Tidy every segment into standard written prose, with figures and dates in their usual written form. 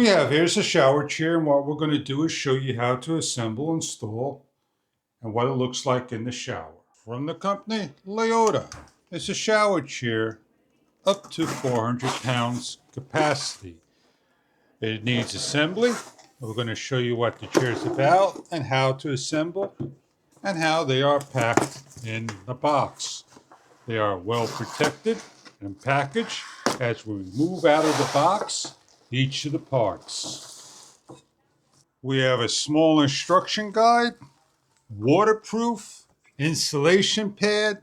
Here's a shower chair, and what we're going to do is show you how to assemble, install, and what it looks like in the shower. From the company Loyoda, it's a shower chair up to 400 pounds capacity. It needs assembly. We're going to show you what the chair is about and how to assemble and how they are packed in the box. They are well protected and packaged as we move out of the box each of the parts. We have a small instruction guide, waterproof, insulation pad,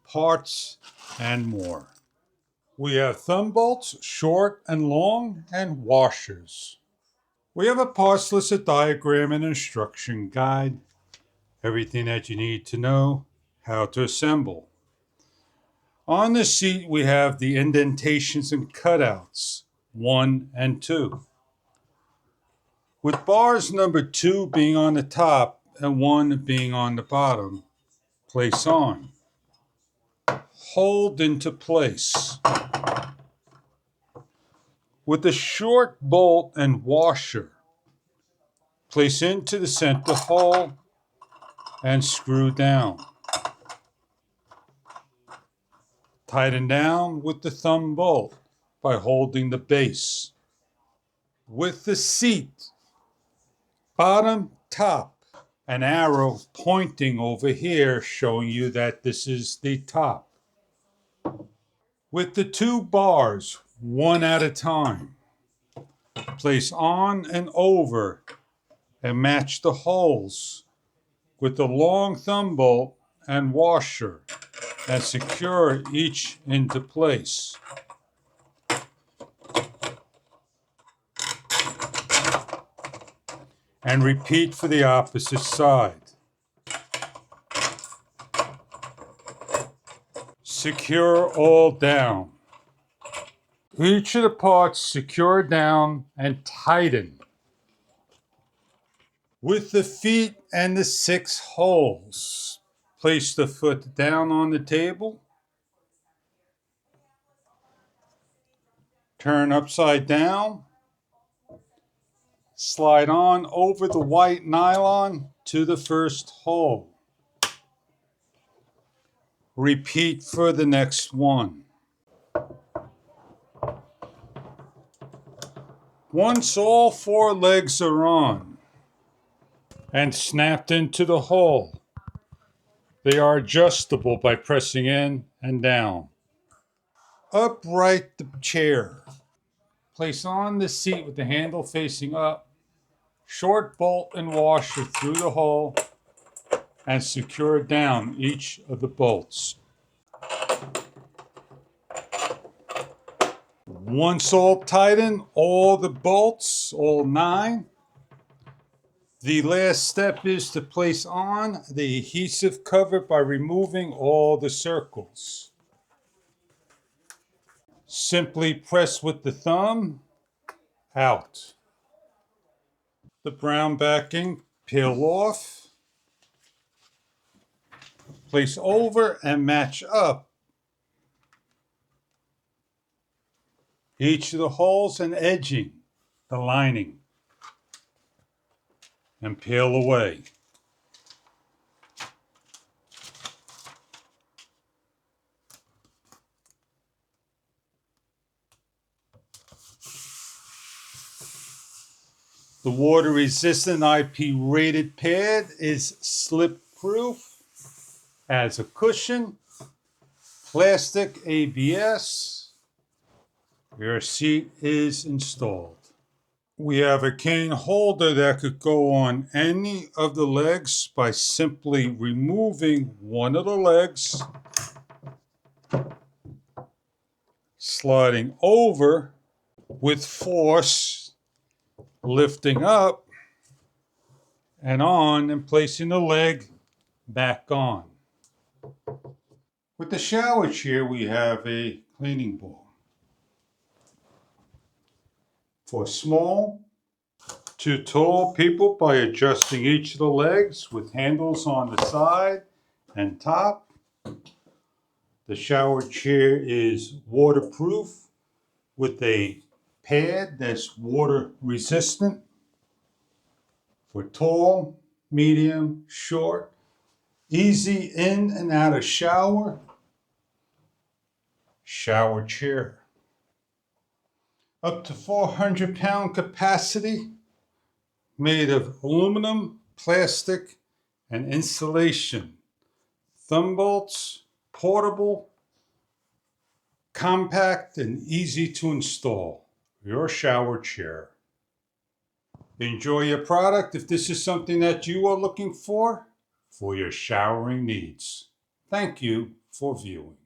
parts, and more. We have thumb bolts, short and long, and washers. We have a parts list, a diagram, and instruction guide. Everything that you need to know how to assemble. On the seat, we have the indentations and cutouts, 1 and 2. With bars number 2 being on the top and 1 being on the bottom, place on. Hold into place. With the short bolt and washer, place into the center hole and screw down. Tighten down with the thumb bolt by holding the base. With the seat, bottom, top, an arrow pointing over here showing you that this is the top. With the 2 bars, one at a time, place on and over and match the holes with the long thumb bolt and washer and secure each into place. And repeat for the opposite side. Secure all down. Each of the parts secure down and tighten. With the feet and the 6 holes, place the foot down on the table. Turn upside down. Slide on over the white nylon to the first hole. Repeat for the next one. Once all 4 legs are on and snapped into the hole, they are adjustable by pressing in and down. Upright the chair. Place on the seat with the handle facing up. Short bolt and washer through the hole and secure down each of the bolts. Once all tightened, all the bolts, all 9, the last step is to place on the adhesive cover by removing all the circles. Simply press with the thumb out. The brown backing, peel off, place over and match up each of the holes and edging the lining and peel away. The water-resistant IP-rated pad is slip-proof, has a cushion, plastic ABS. Your seat is installed. We have a cane holder that could go on any of the legs by simply removing one of the legs, sliding over with force, lifting up and on, and placing the leg back on. With the shower chair, we have a cleaning ball for small to tall people by adjusting each of the legs with handles on the side and top. The shower chair is waterproof with a pad that's water resistant for tall, medium, short, easy in and out of shower. Shower chair. Up to 400-pound capacity, made of aluminum, plastic, and insulation. Thumb bolts, portable, compact, and easy to install. Your shower chair. Enjoy your product if this is something that you are looking for your showering needs. Thank you for viewing.